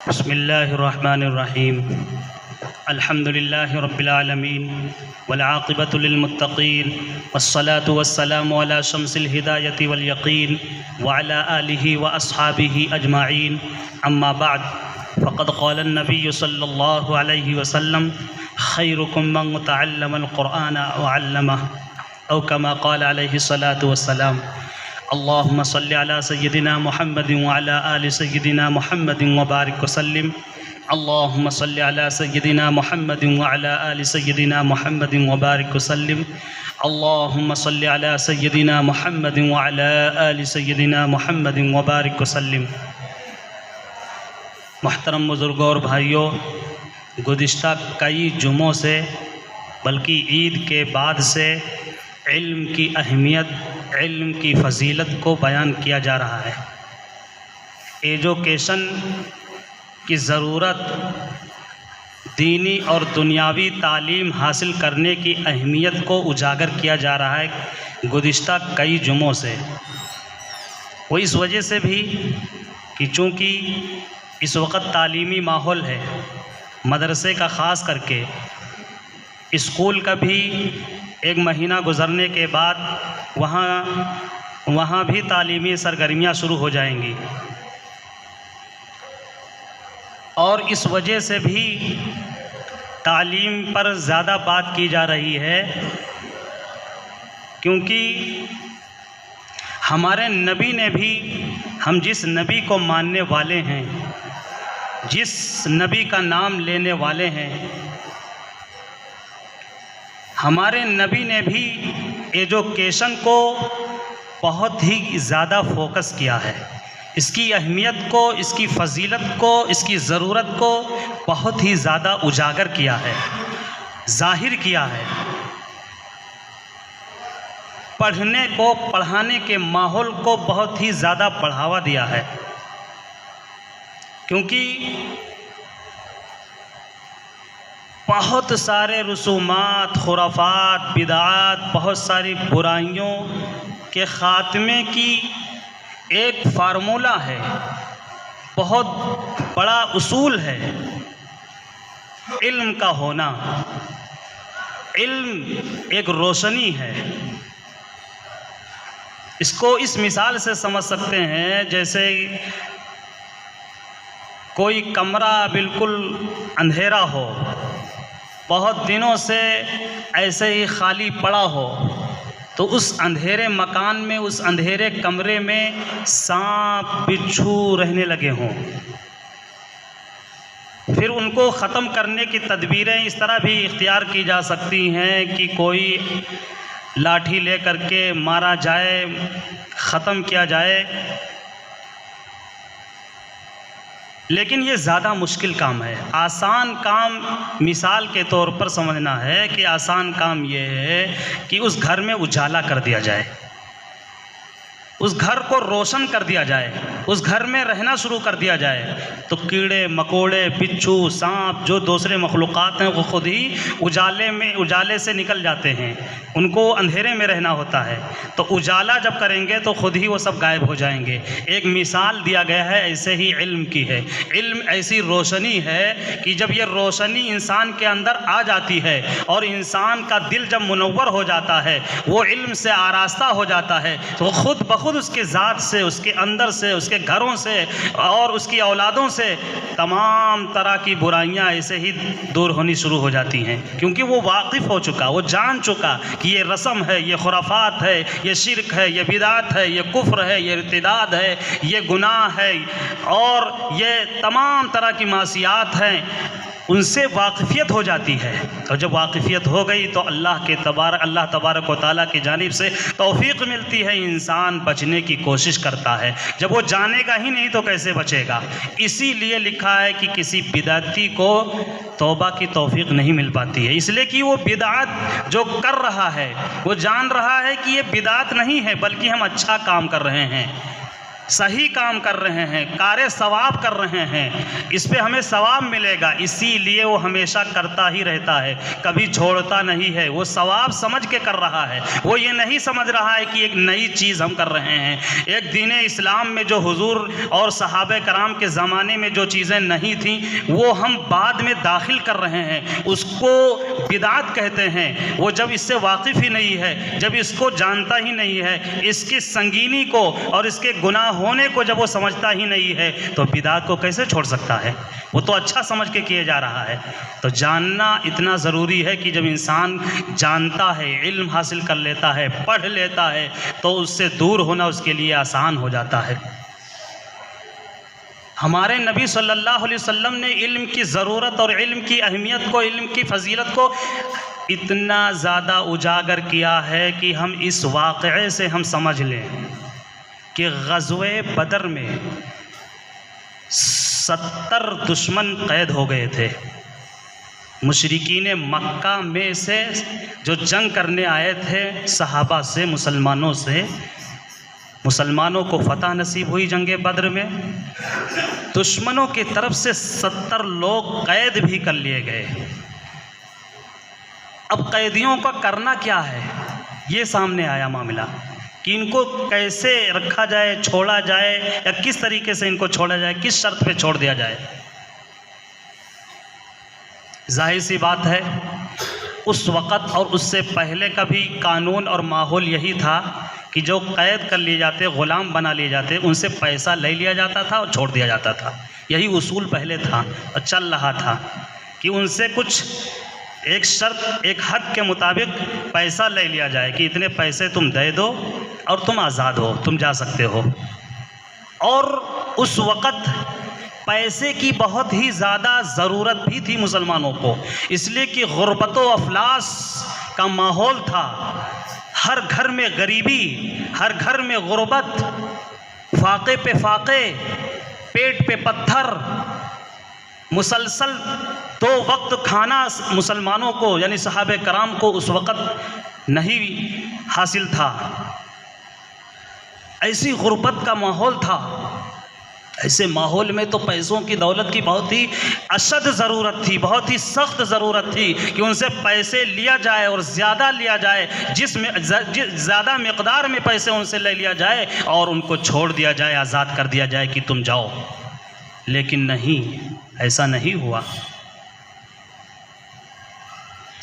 بسم اللہ الرحمن الرحیم الحمد للہ رب العالمین والعاقبۃ للمتقین والصلاة والسلام علی شمس الہدایۃ والیقین وعلی آلہ واصحابہ اجمعین اما بعد فقد قال النبی صلی اللہ علیہ وسلم خیرکم من تعلم القرآن وعلمہ او کما قال علیہ الصلاة والسلام اللهم صل على سيدنا محمد وعلى آل سيدنا محمد وبارك وسلم اللهم صل على سيدنا محمد وعلى آل سيدنا محمد وبارك وسلم اللهم صل على سيدنا محمد وعلى آل سيدنا محمد وبارك وسلم۔ محترم بزرگوں اور بھائیوں، گزشتہ کئی جمعوں سے بلکہ عید کے بعد سے علم کی اہمیت، علم کی فضیلت کو بیان کیا جا رہا ہے۔ ایجوکیشن کی ضرورت، دینی اور دنیاوی تعلیم حاصل کرنے کی اہمیت کو اجاگر کیا جا رہا ہے گزشتہ کئی جمعوں سے۔ وہ اس وجہ سے بھی کہ چونکہ اس وقت تعلیمی ماحول ہے، مدرسے کا خاص کر کے، اسکول کا بھی ایک مہینہ گزرنے کے بعد وہاں بھی تعلیمی سرگرمیاں شروع ہو جائیں گی، اور اس وجہ سے بھی تعلیم پر زیادہ بات کی جا رہی ہے، کیونکہ ہمارے نبی نے بھی، ہم جس نبی کو ماننے والے ہیں، جس نبی کا نام لینے والے ہیں، ہمارے نبی نے بھی ایجوکیشن کو بہت ہی زیادہ فوکس کیا ہے، اس کی اہمیت کو، اس کی فضیلت کو، اس کی ضرورت کو بہت ہی زیادہ اجاگر کیا ہے، ظاہر کیا ہے۔ پڑھنے کو، پڑھانے کے ماحول کو بہت ہی زیادہ بڑھاوا دیا ہے، کیونکہ بہت سارے رسومات، خرافات، بدعات، بہت ساری برائیوں کے خاتمے کی ایک فارمولہ ہے، بہت بڑا اصول ہے علم کا ہونا۔ علم ایک روشنی ہے، اس کو اس مثال سے سمجھ سکتے ہیں جیسے کوئی کمرہ بالکل اندھیرا ہو، بہت دنوں سے ایسے ہی خالی پڑا ہو، تو اس اندھیرے مکان میں، اس اندھیرے کمرے میں سانپ بچھو رہنے لگے ہوں، پھر ان کو ختم کرنے کی تدبیریں اس طرح بھی اختیار کی جا سکتی ہیں کہ کوئی لاٹھی لے کر کے مارا جائے، ختم کیا جائے، لیکن یہ زیادہ مشکل کام ہے۔ آسان کام مثال کے طور پر سمجھنا ہے کہ آسان کام یہ ہے کہ اس گھر میں اجالا کر دیا جائے، اس گھر کو روشن کر دیا جائے، اس گھر میں رہنا شروع کر دیا جائے، تو کیڑے مکوڑے، بچھو، سانپ، جو دوسرے مخلوقات ہیں، وہ خود ہی اجالے سے نکل جاتے ہیں، ان کو اندھیرے میں رہنا ہوتا ہے، تو اجالا جب کریں گے تو خود ہی وہ سب غائب ہو جائیں گے۔ ایک مثال دیا گیا ہے ایسے ہی علم کی ہے۔ علم ایسی روشنی ہے کہ جب یہ روشنی انسان کے اندر آ جاتی ہے اور انسان کا دل جب منور ہو جاتا ہے، وہ علم سے آراستہ ہو جاتا ہے، تو وہ خود بخود اس کے ذات سے، اس کے اندر سے، اس کے گھروں سے اور اس کی اولادوں سے تمام طرح کی برائیاں ایسے ہی دور ہونی شروع ہو جاتی ہیں، کیونکہ وہ واقف ہو چکا، وہ جان چکا کہ یہ رسم ہے، یہ خرافات ہے، یہ شرک ہے، یہ بدعت ہے، یہ کفر ہے، یہ ارتداد ہے، یہ گناہ ہے، اور یہ تمام طرح کی معصیات ہیں، ان سے واقفیت ہو جاتی ہے۔ اور جب واقفیت ہو گئی تو اللہ تبارک و تعالیٰ کی جانب سے توفیق ملتی ہے، انسان بچنے کی کوشش کرتا ہے۔ جب وہ جانے گا ہی نہیں تو کیسے بچے گا؟ اسی لیے لکھا ہے کہ کسی بدعتی کو توبہ کی توفیق نہیں مل پاتی ہے، اس لیے کہ وہ بدعت جو کر رہا ہے، وہ جان رہا ہے کہ یہ بدعت نہیں ہے بلکہ ہم اچھا کام کر رہے ہیں، صحیح کام کر رہے ہیں، کار ثواب کر رہے ہیں، اس پہ ہمیں ثواب ملے گا، اسی لیے وہ ہمیشہ کرتا ہی رہتا ہے، کبھی چھوڑتا نہیں ہے۔ وہ ثواب سمجھ کے کر رہا ہے، وہ یہ نہیں سمجھ رہا ہے کہ ایک نئی چیز ہم کر رہے ہیں۔ ایک دین اسلام میں جو حضور اور صحابہ کرام کے زمانے میں جو چیزیں نہیں تھیں وہ ہم بعد میں داخل کر رہے ہیں، اس کو بدعت کہتے ہیں۔ وہ جب اس سے واقف ہی نہیں ہے، جب اس کو جانتا ہی نہیں ہے، اس کی سنگینی کو اور اس کے گناہ ہونے کو جب وہ سمجھتا ہی نہیں ہے تو بدعت کو کیسے چھوڑ سکتا ہے؟ وہ تو اچھا سمجھ کے کیے جا رہا ہے۔ تو جاننا اتنا ضروری ہے کہ جب انسان جانتا ہے، علم حاصل کر لیتا ہے، پڑھ لیتا ہے، تو اس سے دور ہونا اس کے لیے آسان ہو جاتا ہے۔ ہمارے نبی صلی اللہ علیہ وسلم نے علم کی ضرورت اور علم کی اہمیت کو، علم کی فضیلت کو اتنا زیادہ اجاگر کیا ہے کہ ہم اس واقعے سے ہم سمجھ لیں کہ غزوہ بدر میں 70 دشمن قید ہو گئے تھے۔ مشرکین مکہ میں سے جو جنگ کرنے آئے تھے صحابہ سے، مسلمانوں سے، مسلمانوں کو فتح نصیب ہوئی جنگ بدر میں، دشمنوں کی طرف سے 70 لوگ قید بھی کر لیے گئے۔ اب قیدیوں کا کرنا کیا ہے، یہ سامنے آیا معاملہ کہ ان کو کیسے رکھا جائے، چھوڑا جائے، یا کس طریقے سے ان کو چھوڑا جائے، کس شرط پہ چھوڑ دیا جائے۔ ظاہر سی بات ہے اس وقت اور اس سے پہلے کا بھی قانون اور ماحول یہی تھا کہ جو قید کر لیے جاتے، غلام بنا لیے جاتے، ان سے پیسہ لے لیا جاتا تھا اور چھوڑ دیا جاتا تھا۔ یہی اصول پہلے تھا اور چل رہا تھا کہ ان سے کچھ ایک شرط، ایک حد کے مطابق پیسہ لے لیا جائے کہ اتنے پیسے تم دے دو اور تم آزاد ہو، تم جا سکتے ہو۔ اور اس وقت پیسے کی بہت ہی زیادہ ضرورت بھی تھی مسلمانوں کو، اس لیے کہ غربت و افلاس کا ماحول تھا۔ ہر گھر میں غریبی، ہر گھر میں غربت، فاقے پہ فاقے، پیٹ پہ پتھر، مسلسل 2 وقت کھانا مسلمانوں کو یعنی صحابہ کرام کو اس وقت نہیں حاصل تھا۔ ایسی غربت کا ماحول تھا۔ ایسے ماحول میں تو پیسوں کی، دولت کی بہت ہی اشد ضرورت تھی، بہت ہی سخت ضرورت تھی کہ ان سے پیسے لیا جائے اور زیادہ لیا جائے، جس میں زیادہ مقدار میں پیسے ان سے لے لیا جائے اور ان کو چھوڑ دیا جائے، آزاد کر دیا جائے کہ تم جاؤ۔ لیکن نہیں، ایسا نہیں ہوا۔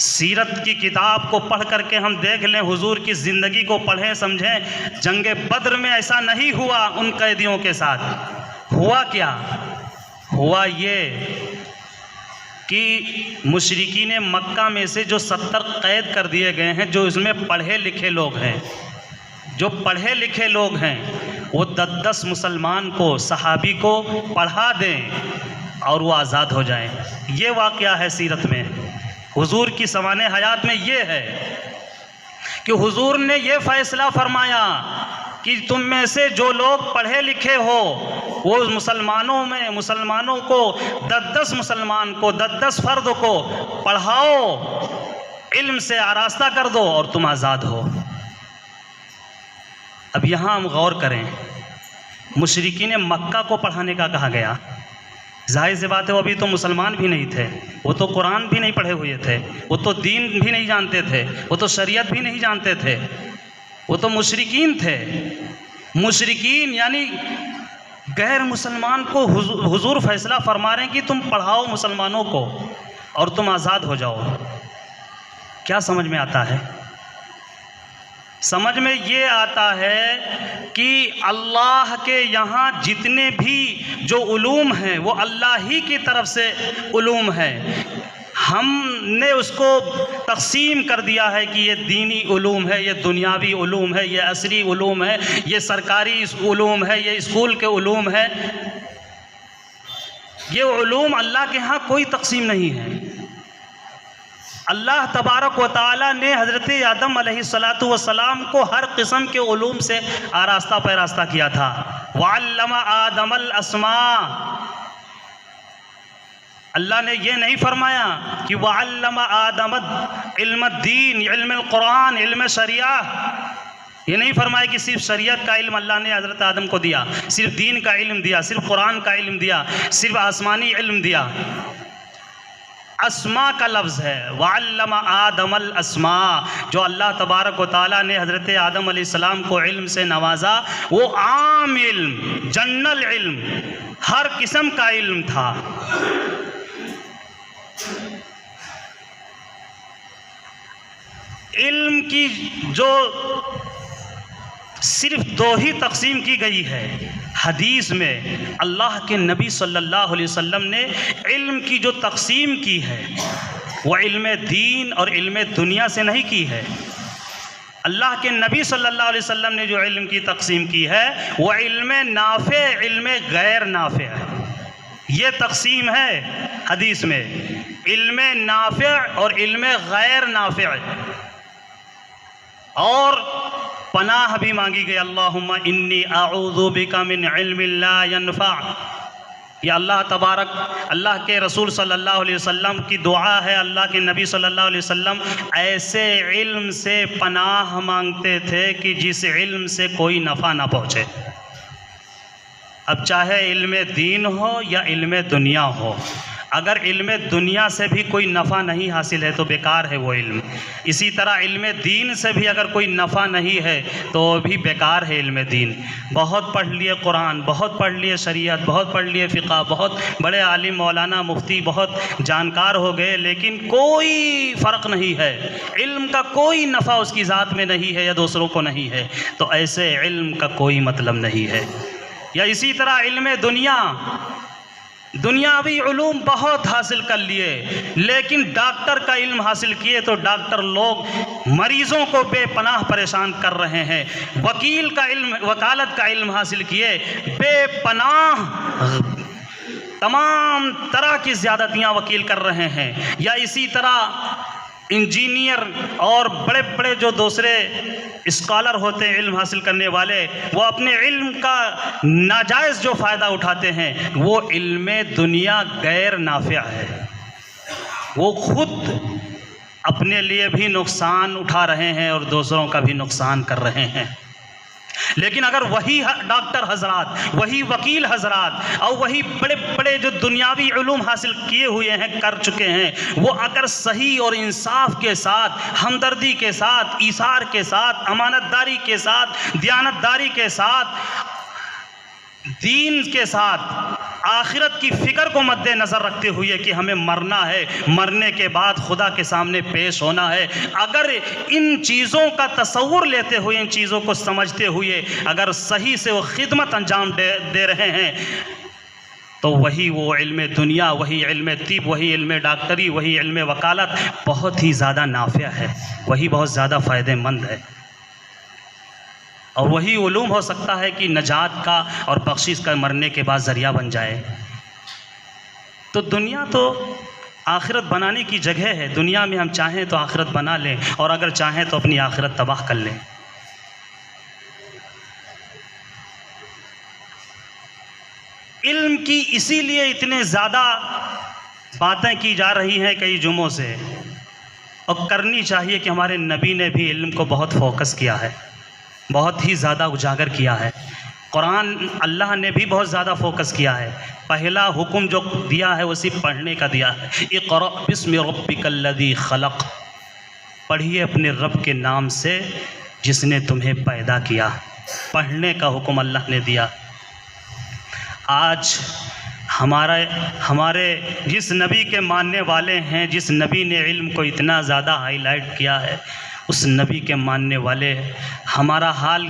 سیرت کی کتاب کو پڑھ کر کے ہم دیکھ لیں، حضور کی زندگی کو پڑھیں، سمجھیں، جنگ بدر میں ایسا نہیں ہوا۔ ان قیدیوں کے ساتھ ہوا کیا؟ ہوا یہ کہ مشرکین مکہ میں سے جو 70 قید کر دیے گئے ہیں، جو اس میں پڑھے لکھے لوگ ہیں، جو پڑھے لکھے لوگ ہیں، وہ 10 مسلمان کو، صحابی کو پڑھا دیں اور وہ آزاد ہو جائیں۔ یہ واقعہ ہے سیرت میں، حضور کی سوانح حیات میں یہ ہے کہ حضور نے یہ فیصلہ فرمایا کہ تم میں سے جو لوگ پڑھے لکھے ہو وہ مسلمانوں کو 10 مسلمان کو، 10 فرد کو پڑھاؤ، علم سے آراستہ کر دو اور تم آزاد ہو۔ اب یہاں ہم غور کریں، مشرکین مکہ کو پڑھانے کا کہا گیا۔ ظاہر سی بات ہے وہ ابھی تو مسلمان بھی نہیں تھے، وہ تو قرآن بھی نہیں پڑھے ہوئے تھے، وہ تو دین بھی نہیں جانتے تھے، وہ تو شریعت بھی نہیں جانتے تھے، وہ تو مشرکین تھے۔ مشرکین یعنی غیر مسلمان کو حضور فیصلہ فرما رہے ہیں کہ تم پڑھاؤ مسلمانوں کو اور تم آزاد ہو جاؤ۔ کیا سمجھ میں آتا ہے؟ سمجھ میں یہ آتا ہے کہ اللہ کے یہاں جتنے بھی جو علوم ہیں وہ اللہ ہی کی طرف سے علوم ہیں۔ ہم نے اس کو تقسیم کر دیا ہے کہ یہ دینی علوم ہے، یہ دنیاوی علوم ہے، یہ عصری علوم ہے، یہ سرکاری علوم ہے، یہ اسکول کے علوم ہے۔ یہ علوم اللہ کے ہاں کوئی تقسیم نہیں ہے۔ اللہ تبارک و تعالی نے حضرت آدم علیہ السلام کو ہر قسم کے علوم سے آراستہ پیراستہ کیا تھا۔ وَعَلَّمَ آدَمَ الْأَسْمَاءَ، اللہ نے یہ نہیں فرمایا کہ وَعَلَّمَ آدَمَ علم الدین، علم القرآن، علم شریعہ، یہ نہیں فرمایا کہ صرف شریعت کا علم اللہ نے حضرت آدم کو دیا، صرف دین کا علم دیا، صرف قرآن کا علم دیا، صرف آسمانی علم دیا۔ اسماء کا لفظ ہے، وعلم آدم الاسماء، جو اللہ تبارک و تعالیٰ نے حضرت آدم علیہ السلام کو علم سے نوازا، وہ عام علم، جنرل علم، ہر قسم کا علم تھا۔ علم کی جو صرف دو ہی تقسیم کی گئی ہے حدیث میں، اللہ کے نبی صلی اللہ علیہ وسلم نے علم کی جو تقسیم کی ہے وہ علم دین اور علم دنیا سے نہیں کی ہے۔ اللہ کے نبی صلی اللہ علیہ وسلم نے جو علم کی تقسیم کی ہے وہ علم نافع، علم غیر نافع ہے۔ یہ تقسیم ہے حدیث میں، علم نافع اور علم غیر نافع، اور پناہ بھی مانگی گئی، اللہم انی اعوذ بک من علم لا ینفع۔ یہ اللہ تبارک، اللہ کے رسول صلی اللہ علیہ وسلم کی دعا ہے۔ اللہ کے نبی صلی اللہ علیہ وسلم ایسے علم سے پناہ مانگتے تھے کہ جس علم سے کوئی نفع نہ پہنچے، اب چاہے علم دین ہو یا علم دنیا ہو۔ اگر علم دنیا سے بھی کوئی نفع نہیں حاصل ہے تو بیکار ہے وہ علم، اسی طرح علم دین سے بھی اگر کوئی نفع نہیں ہے تو بھی بیکار ہے علم دین۔ بہت پڑھ لیے قرآن، بہت پڑھ لیے شریعت، بہت پڑھ لیے فقہ، بہت بڑے عالم مولانا مفتی بہت جانکار ہو گئے، لیکن کوئی فرق نہیں ہے، علم کا کوئی نفع اس کی ذات میں نہیں ہے یا دوسروں کو نہیں ہے، تو ایسے علم کا کوئی مطلب نہیں ہے۔ یا اسی طرح علم دنیا، دنیاوی علوم بہت حاصل کر لیے، لیکن ڈاکٹر کا علم حاصل کیے تو ڈاکٹر لوگ مریضوں کو بے پناہ پریشان کر رہے ہیں۔ وکیل کا علم، وکالت کا علم حاصل کیے، بے پناہ تمام طرح کی زیادتیاں وکیل کر رہے ہیں۔ یا اسی طرح انجینئر اور بڑے بڑے جو دوسرے اسکالر ہوتے ہیں علم حاصل کرنے والے، وہ اپنے علم کا ناجائز جو فائدہ اٹھاتے ہیں وہ علم دنیا غیر نافع ہے، وہ خود اپنے لیے بھی نقصان اٹھا رہے ہیں اور دوسروں کا بھی نقصان کر رہے ہیں۔ لیکن اگر وہی ڈاکٹر حضرات، وہی وکیل حضرات اور وہی بڑے بڑے جو دنیاوی علوم حاصل کیے ہوئے ہیں، کر چکے ہیں، وہ اگر صحیح اور انصاف کے ساتھ، ہمدردی کے ساتھ، ایثار کے ساتھ، امانت داری کے ساتھ، دیانت داری کے ساتھ، دین کے ساتھ، آخرت کی فکر کو مد نظر رکھتے ہوئے کہ ہمیں مرنا ہے، مرنے کے بعد خدا کے سامنے پیش ہونا ہے، اگر ان چیزوں کا تصور لیتے ہوئے، ان چیزوں کو سمجھتے ہوئے اگر صحیح سے وہ خدمت انجام دے رہے ہیں تو وہی وہ علم دنیا، وہی علم طب، وہی علم ڈاکٹری، وہی علم وکالت بہت ہی زیادہ نافع ہے، وہی بہت زیادہ فائدہ مند ہے، اور وہی علوم ہو سکتا ہے کہ نجات کا اور بخشش کا مرنے کے بعد ذریعہ بن جائے۔ تو دنیا تو آخرت بنانے کی جگہ ہے، دنیا میں ہم چاہیں تو آخرت بنا لیں، اور اگر چاہیں تو اپنی آخرت تباہ کر لیں۔ علم کی اسی لیے اتنے زیادہ باتیں کی جا رہی ہیں کئی جمعوں سے، اور کرنی چاہیے کہ ہمارے نبی نے بھی علم کو بہت فوکس کیا ہے، بہت ہی زیادہ اجاگر کیا ہے۔ قرآن اللہ نے بھی بہت زیادہ فوکس کیا ہے، پہلا حکم جو دیا ہے وہ صرف پڑھنے کا دیا ہے، اقرأ بسم ربک الذی خلق، پڑھیے اپنے رب کے نام سے جس نے تمہیں پیدا کیا، پڑھنے کا حکم اللہ نے دیا۔ آج ہمارے جس نبی کے ماننے والے ہیں، جس نبی نے علم کو اتنا زیادہ ہائی لائٹ کیا ہے، اس نبی کے ماننے والے ہمارا حال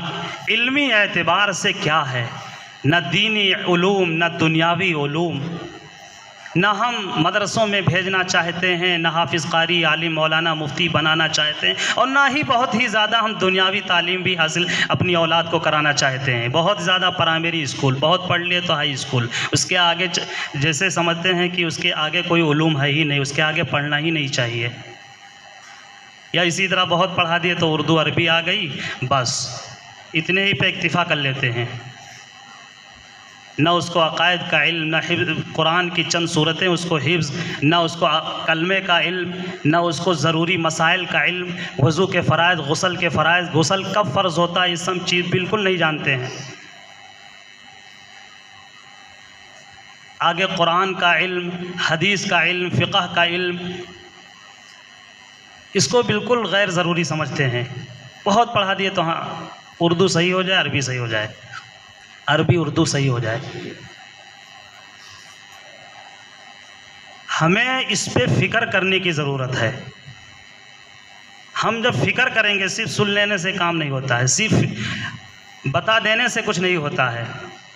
علمی اعتبار سے کیا ہے؟ نہ دینی علوم، نہ دنیاوی علوم، نہ ہم مدرسوں میں بھیجنا چاہتے ہیں، نہ حافظ قاری، عالم مولانا مفتی بنانا چاہتے ہیں، اور نہ ہی بہت ہی زیادہ ہم دنیاوی تعلیم بھی حاصل اپنی اولاد کو کرانا چاہتے ہیں۔ بہت زیادہ پرائمری اسکول، بہت پڑھ لیے تو ہائی اسکول، اس کے آگے جیسے سمجھتے ہیں کہ اس کے آگے کوئی علوم ہے ہی نہیں، اس کے آگے پڑھنا ہی نہیں چاہیے۔ یا اسی طرح بہت پڑھا دیے تو اردو عربی آ گئی، بس اتنے ہی پہ اکتفا کر لیتے ہیں۔ نہ اس کو عقائد کا علم، نہ قرآن کی چند صورتیں اس کو حفظ، نہ اس کو کلمے کا علم، نہ اس کو ضروری مسائل کا علم، وضو کے فرائض، غسل کے فرائض، غسل کب فرض ہوتا ہے، یہ سب چیز بالکل نہیں جانتے ہیں۔ آگے قرآن کا علم، حدیث کا علم، فقہ کا علم، اس کو بالکل غیر ضروری سمجھتے ہیں۔ بہت پڑھا دیے تو ہاں اردو صحیح ہو جائے، عربی صحیح ہو جائے، عربی اردو صحیح ہو جائے۔ ہمیں اس پہ فکر کرنے کی ضرورت ہے۔ ہم جب فکر کریں گے، صرف سن لینے سے کام نہیں ہوتا ہے، صرف بتا دینے سے کچھ نہیں ہوتا ہے،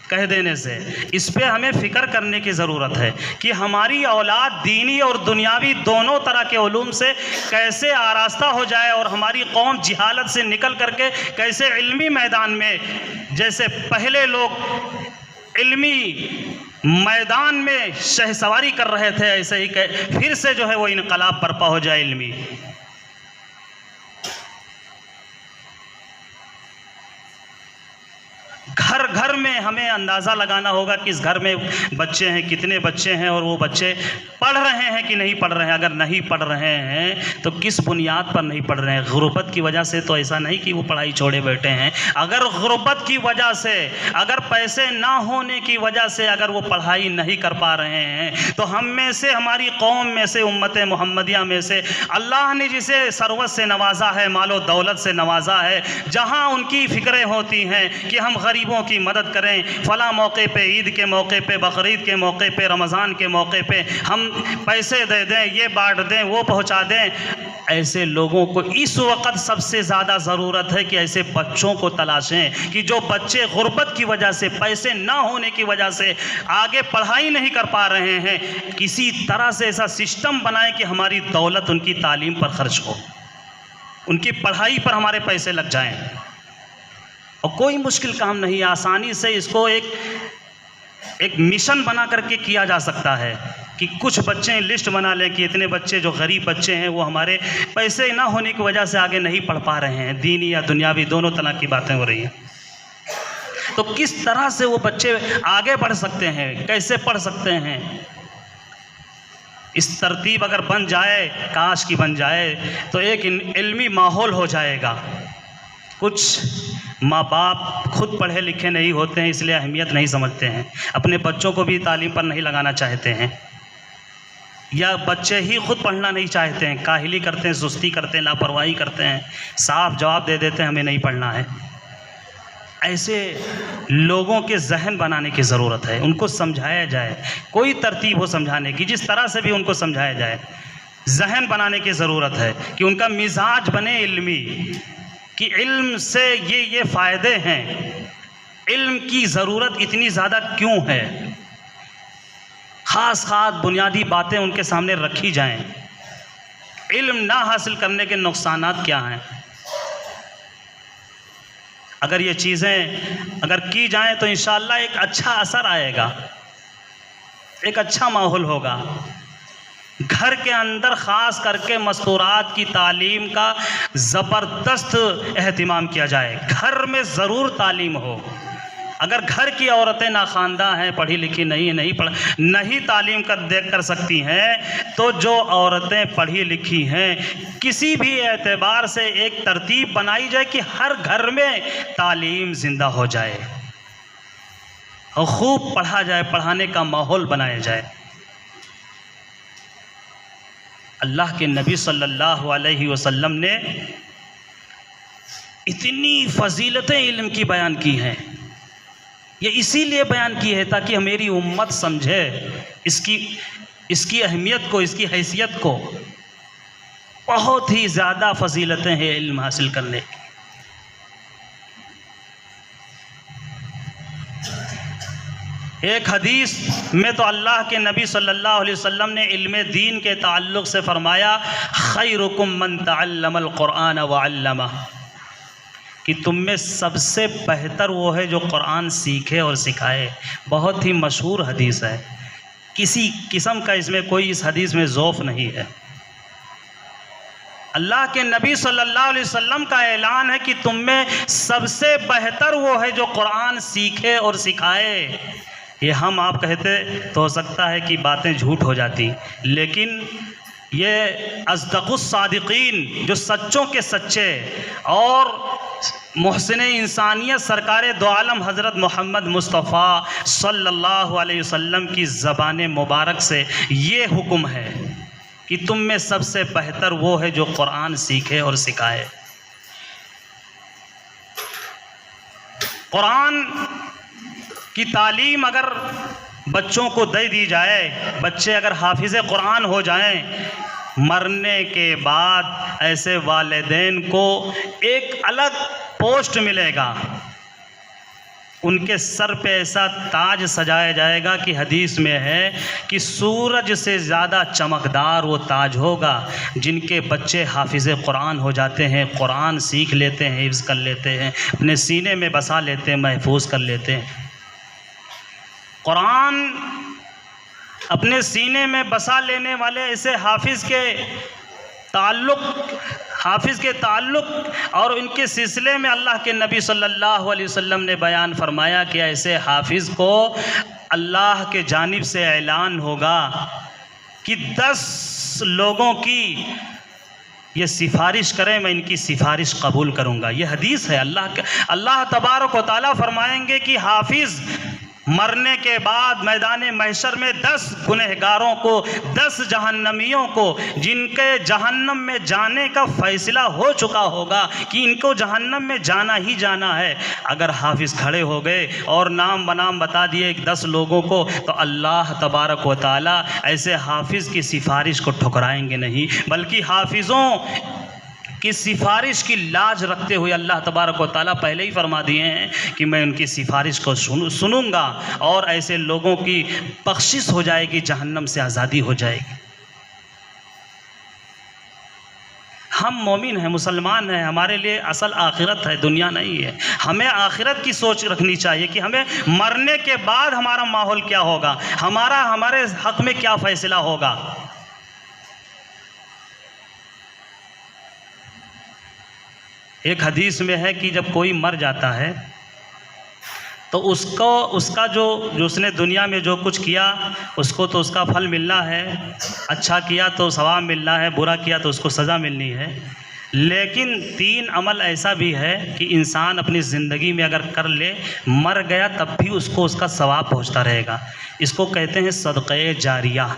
کہہ دینے سے۔ اس پہ ہمیں فکر کرنے کی ضرورت ہے کہ ہماری اولاد دینی اور دنیاوی دونوں طرح کے علوم سے کیسے آراستہ ہو جائے، اور ہماری قوم جہالت سے نکل کر کے کیسے علمی میدان میں، جیسے پہلے لوگ علمی میدان میں شہ سواری کر رہے تھے، ایسے ہی پھر سے جو ہے وہ انقلاب برپا ہو جائے علمی۔ گھر گھر میں ہمیں اندازہ لگانا ہوگا کہ اس گھر میں بچے ہیں، کتنے بچے ہیں، اور وہ بچے پڑھ رہے ہیں کہ نہیں پڑھ رہے ہیں۔ اگر نہیں پڑھ رہے ہیں تو کس بنیاد پر نہیں پڑھ رہے ہیں؟ غربت کی وجہ سے تو ایسا نہیں کہ وہ پڑھائی چھوڑے بیٹھے ہیں۔ اگر غربت کی وجہ سے، اگر پیسے نہ ہونے کی وجہ سے اگر وہ پڑھائی نہیں کر پا رہے ہیں، تو ہم میں سے، ہماری قوم میں سے، امت محمدیہ میں سے اللہ نے جسے ثروت سے نوازا ہے، مال و دولت سے نوازا ہے، جہاں ان کی فکریں ہوتی ہیں کہ ہم غریبوں کی مدد کریں، فلاں موقع پہ، عید کے موقع پہ، بقرعید کے موقع پہ، رمضان کے موقع پہ ہم پیسے دے دیں، یہ بانٹ دیں، وہ پہنچا دیں، ایسے لوگوں کو اس وقت سب سے زیادہ ضرورت ہے کہ ایسے بچوں کو تلاشیں کہ جو بچے غربت کی وجہ سے، پیسے نہ ہونے کی وجہ سے آگے پڑھائی نہیں کر پا رہے ہیں، کسی طرح سے ایسا سسٹم بنائیں کہ ہماری دولت ان کی تعلیم پر خرچ ہو، ان کی پڑھائی پر ہمارے پیسے لگ جائیں۔ اور کوئی مشکل کام نہیں، آسانی سے اس کو ایک مشن بنا کر کے کیا جا سکتا ہے کہ کچھ بچے لسٹ بنا لیں کہ اتنے بچے جو غریب بچے ہیں وہ ہمارے پیسے نہ ہونے کی وجہ سے آگے نہیں پڑھ پا رہے ہیں، دینی یا دنیاوی دونوں طرح کی باتیں ہو رہی ہیں۔ تو کس طرح سے وہ بچے آگے بڑھ سکتے ہیں، کیسے پڑھ سکتے ہیں؟ اس ترتیب اگر بن جائے، کاش کی بن جائے، تو ایک علمی ماحول ہو جائے گا۔ کچھ ماں باپ خود پڑھے لکھے نہیں ہوتے ہیں، اس لیے اہمیت نہیں سمجھتے ہیں، اپنے بچوں کو بھی تعلیم پر نہیں لگانا چاہتے ہیں، یا بچے ہی خود پڑھنا نہیں چاہتے ہیں، کاہلی کرتے ہیں، سستی کرتے ہیں، لاپرواہی کرتے ہیں، صاف جواب دے دیتے ہیں ہمیں نہیں پڑھنا ہے۔ ایسے لوگوں کے ذہن بنانے کی ضرورت ہے، ان کو سمجھایا جائے، کوئی ترتیب ہو سمجھانے کی، جس طرح سے بھی ان کو سمجھایا جائے، ذہن بنانے کی ضرورت ہے کہ ان کا مزاج بنے علمی، کہ علم سے یہ فائدے ہیں، علم کی ضرورت اتنی زیادہ کیوں ہے، خاص بنیادی باتیں ان کے سامنے رکھی جائیں، علم نہ حاصل کرنے کے نقصانات کیا ہیں۔ اگر یہ چیزیں اگر کی جائیں تو انشاءاللہ ایک اچھا اثر آئے گا، ایک اچھا ماحول ہوگا۔ گھر کے اندر خاص کر کے مستورات کی تعلیم کا زبردست اہتمام کیا جائے، گھر میں ضرور تعلیم ہو۔ اگر گھر کی عورتیں ناخواندہ ہیں، پڑھی لکھی نہیں تعلیم کر سکتی ہیں، تو جو عورتیں پڑھی لکھی ہیں، کسی بھی اعتبار سے ایک ترتیب بنائی جائے کہ ہر گھر میں تعلیم زندہ ہو جائے اور خوب پڑھا جائے، پڑھانے کا ماحول بنایا جائے۔ اللہ کے نبی صلی اللہ علیہ وسلم نے اتنی فضیلتیں علم کی بیان کی ہیں، یہ اسی لیے بیان کی ہے تاکہ میری امت سمجھے اس کی اہمیت کو، اس کی حیثیت کو۔ بہت ہی زیادہ فضیلتیں ہیں علم حاصل کرنے کی۔ ایک حدیث میں تو اللہ کے نبی صلی اللہ علیہ وسلم نے علم دین کے تعلق سے فرمایا، خیرکم من تعلم القرآن وعلمہ، کہ تم میں سب سے بہتر وہ ہے جو قرآن سیکھے اور سکھائے۔ بہت ہی مشہور حدیث ہے، کسی قسم کا اس میں کوئی اس حدیث میں ضعف نہیں ہے۔ اللہ کے نبی صلی اللہ علیہ وسلم کا اعلان ہے کہ تم میں سب سے بہتر وہ ہے جو قرآن سیکھے اور سکھائے۔ یہ ہم آپ کہتے تو ہو سکتا ہے کہ باتیں جھوٹ ہو جاتی، لیکن یہ اصدق الصادقین جو سچوں کے سچے اور محسن انسانیت سرکار دو عالم حضرت محمد مصطفیٰ صلی اللہ علیہ وسلم کی زبان مبارک سے یہ حکم ہے کہ تم میں سب سے بہتر وہ ہے جو قرآن سیکھے اور سکھائے۔ قرآن کی تعلیم اگر بچوں کو دے دی جائے، بچے اگر حافظ قرآن ہو جائیں، مرنے کے بعد ایسے والدین کو ایک الگ پوسٹ ملے گا، ان کے سر پہ ایسا تاج سجایا جائے گا کہ حدیث میں ہے کہ سورج سے زیادہ چمکدار وہ تاج ہوگا جن کے بچے حافظ قرآن ہو جاتے ہیں، قرآن سیکھ لیتے ہیں، حفظ کر لیتے ہیں، اپنے سینے میں بسا لیتے ہیں، محفوظ کر لیتے ہیں۔ قرآن اپنے سینے میں بسا لینے والے ایسے حافظ کے تعلق اور ان کے سلسلے میں اللہ کے نبی صلی اللہ علیہ وسلم نے بیان فرمایا کہ ایسے حافظ کو اللہ کے جانب سے اعلان ہوگا کہ 10 لوگوں کی یہ سفارش کریں، میں ان کی سفارش قبول کروں گا۔ یہ حدیث ہے، اللہ تبارک و تعالیٰ فرمائیں گے کہ حافظ مرنے کے بعد میدان محشر میں 10 گنہگاروں کو، 10 جہنمیوں کو، جن کے جہنم میں جانے کا فیصلہ ہو چکا ہوگا کہ ان کو جہنم میں جانا ہی جانا ہے، اگر حافظ کھڑے ہو گئے اور نام بنام بتا دیے 10 لوگوں کو، تو اللہ تبارک و تعالیٰ ایسے حافظ کی سفارش کو ٹھکرائیں گے نہیں، بلکہ حافظوں کی سفارش کی لاج رکھتے ہوئے اللہ تبارک و تعالیٰ پہلے ہی فرما دیے ہیں کہ میں ان کی سفارش کو سنوں گا اور ایسے لوگوں کی بخشش ہو جائے گی، جہنم سے آزادی ہو جائے گی۔ ہم مومن ہیں، مسلمان ہیں، ہمارے لیے اصل آخرت ہے، دنیا نہیں ہے۔ ہمیں آخرت کی سوچ رکھنی چاہیے کہ ہمیں مرنے کے بعد ہمارا ماحول کیا ہوگا، ہمارے حق میں کیا فیصلہ ہوگا۔ ایک حدیث میں ہے کہ جب کوئی مر جاتا ہے تو اس کا جو اس نے دنیا میں جو کچھ کیا اس کو تو اس کا پھل ملنا ہے، اچھا کیا تو ثواب ملنا ہے، برا کیا تو اس کو سزا ملنی ہے۔ لیکن 3 عمل ایسا بھی ہے کہ انسان اپنی زندگی میں اگر کر لے، مر گیا تب بھی اس کو اس کا ثواب پہنچتا رہے گا۔ اس کو کہتے ہیں صدقہ جاریہ،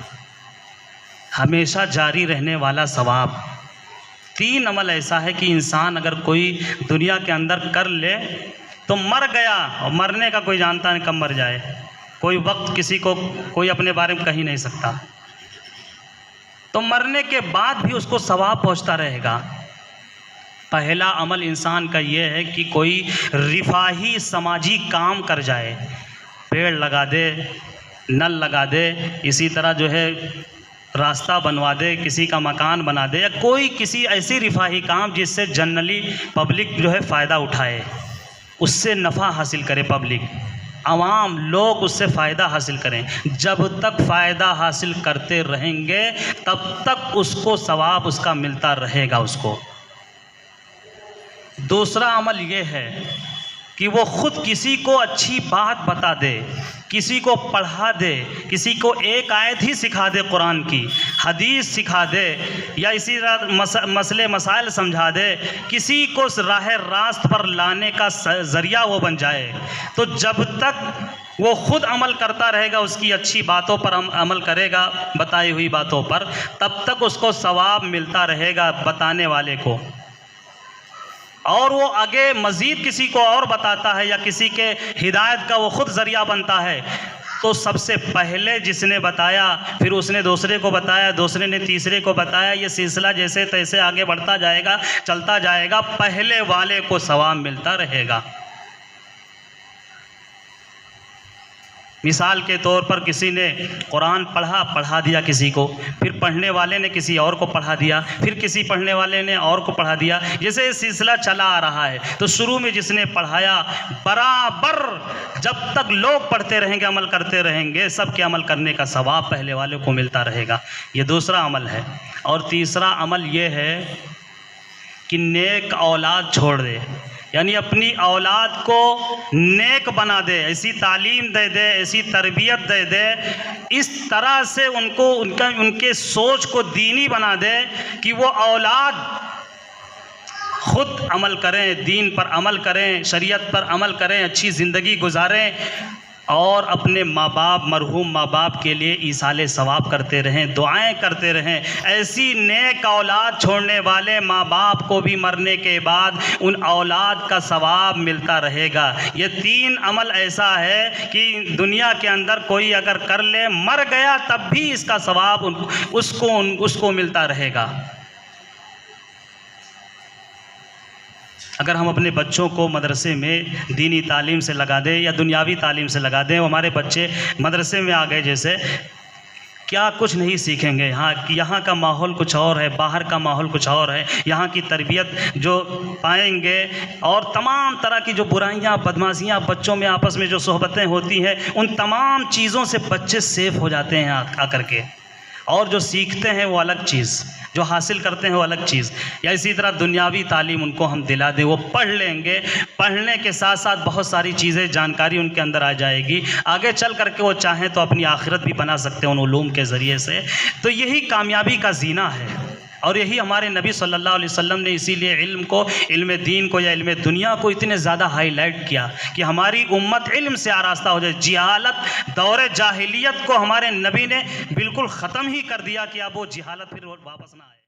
ہمیشہ جاری رہنے والا ثواب۔ 3 عمل ایسا ہے کہ انسان اگر کوئی دنیا کے اندر کر لے تو مر گیا، اور مرنے کا کوئی جانتا نہیں کب مر جائے، کوئی وقت کسی کو کوئی اپنے بارے میں کہہ نہیں سکتا، تو مرنے کے بعد بھی اس کو ثواب پہنچتا رہے گا۔ پہلا عمل انسان کا یہ ہے کہ کوئی رفاہی سماجی کام کر جائے، پیڑ لگا دے، نل لگا دے، اسی طرح جو ہے راستہ بنوا دے، کسی کا مکان بنا دے، یا کوئی کسی ایسی رفاہی کام جس سے جنرلی پبلک جو ہے فائدہ اٹھائے، اس سے نفع حاصل کرے، پبلک عوام لوگ اس سے فائدہ حاصل کریں۔ جب تک فائدہ حاصل کرتے رہیں گے تب تک اس کو ثواب اس کا ملتا رہے گا اس کو۔ دوسرا عمل یہ ہے کہ وہ خود کسی کو اچھی بات بتا دے، کسی کو پڑھا دے، کسی کو ایک آیت ہی سکھا دے، قرآن کی حدیث سکھا دے، یا اسی طرح مسئلے مسائل سمجھا دے، کسی کو راہ راست پر لانے کا ذریعہ وہ بن جائے، تو جب تک وہ خود عمل کرتا رہے گا، اس کی اچھی باتوں پر عمل کرے گا، بتائی ہوئی باتوں پر، تب تک اس کو ثواب ملتا رہے گا بتانے والے کو، اور وہ آگے مزید کسی کو اور بتاتا ہے یا کسی کے ہدایت کا وہ خود ذریعہ بنتا ہے، تو سب سے پہلے جس نے بتایا پھر اس نے دوسرے کو بتایا، دوسرے نے تیسرے کو بتایا، یہ سلسلہ جیسے تیسے آگے بڑھتا جائے گا، چلتا جائے گا، پہلے والے کو ثواب ملتا رہے گا۔ مثال کے طور پر کسی نے قرآن پڑھا دیا کسی کو، پھر پڑھنے والے نے کسی اور کو پڑھا دیا، پھر کسی پڑھنے والے نے اور کو پڑھا دیا، جیسے یہ سلسلہ چلا آ رہا ہے، تو شروع میں جس نے پڑھایا برابر جب تک لوگ پڑھتے رہیں گے، عمل کرتے رہیں گے، سب کے عمل کرنے کا ثواب پہلے والے کو ملتا رہے گا۔ یہ دوسرا عمل ہے۔ اور تیسرا عمل یہ ہے کہ نیک اولاد چھوڑ دے، یعنی اپنی اولاد کو نیک بنا دے، ایسی تعلیم دے دے، ایسی تربیت دے دے، اس طرح سے ان کے سوچ کو دینی بنا دے کہ وہ اولاد خود عمل کریں، دین پر عمل کریں، شریعت پر عمل کریں، اچھی زندگی گزاریں، اور اپنے ماں باپ، مرحوم ماں باپ کے لیے ایصال ثواب کرتے رہیں، دعائیں کرتے رہیں۔ ایسی نیک اولاد چھوڑنے والے ماں باپ کو بھی مرنے کے بعد ان اولاد کا ثواب ملتا رہے گا۔ یہ 3 عمل ایسا ہے کہ دنیا کے اندر کوئی اگر کر لے، مر گیا تب بھی اس کا ثواب اس کو ملتا رہے گا۔ اگر ہم اپنے بچوں کو مدرسے میں دینی تعلیم سے لگا دیں یا دنیاوی تعلیم سے لگا دیں، ہمارے بچے مدرسے میں آ گئے جیسے، کیا کچھ نہیں سیکھیں گے؟ یہاں کا ماحول کچھ اور ہے، باہر کا ماحول کچھ اور ہے، یہاں کی تربیت جو پائیں گے اور تمام طرح کی جو برائیاں، بدمعاشیاں، بچوں میں آپس میں جو صحبتیں ہوتی ہیں، ان تمام چیزوں سے بچے سیف ہو جاتے ہیں آ کر کے، اور جو سیکھتے ہیں وہ الگ چیز، جو حاصل کرتے ہیں وہ الگ چیز۔ یا اسی طرح دنیاوی تعلیم ان کو ہم دلا دیں، وہ پڑھ لیں گے، پڑھنے کے ساتھ ساتھ بہت ساری چیزیں، جانکاری ان کے اندر آ جائے گی، آگے چل کر کے وہ چاہیں تو اپنی آخرت بھی بنا سکتے ہیں ان علوم کے ذریعے سے۔ تو یہی کامیابی کا زینہ ہے، اور یہی ہمارے نبی صلی اللہ علیہ وسلم نے اسی لیے علم دین کو یا علم دنیا کو اتنے زیادہ ہائی لائٹ کیا کہ ہماری امت علم سے آراستہ ہو جائے۔ جہالت، دور جاہلیت کو ہمارے نبی نے بالکل ختم ہی کر دیا کہ اب وہ جہالت پھر واپس نہ آئے۔